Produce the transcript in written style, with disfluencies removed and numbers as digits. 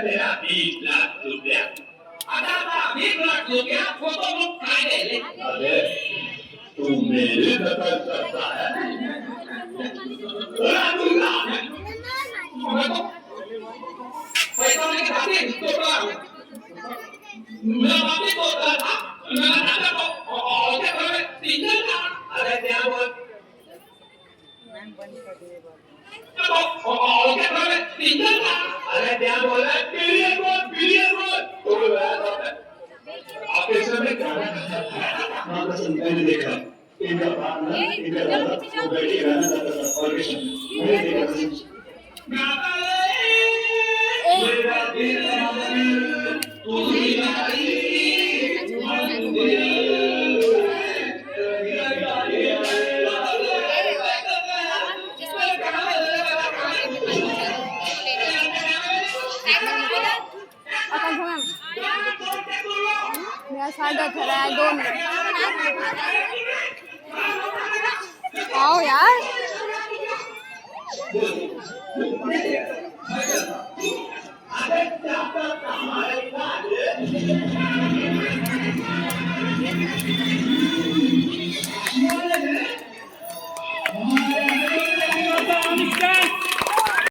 मेरा 20 लाख रुपया आता 20 लाख रुपया फोटो बुक काय दिले अरे तू मेरे नकल करता है पैसा लेके भागे तो मैं बापी बोलता था मैं दादा को और क्या करे 3 लाख अरे क्या बोल अरे क्या बोला बिलियन बोल आप इस समय क्या मैंने देखा इनका पार्टनर इनका दादा वो बैठी रहना चाहता था और मैंने देखा मेरा दिल तू ही आई साढ़े 2 आओ यार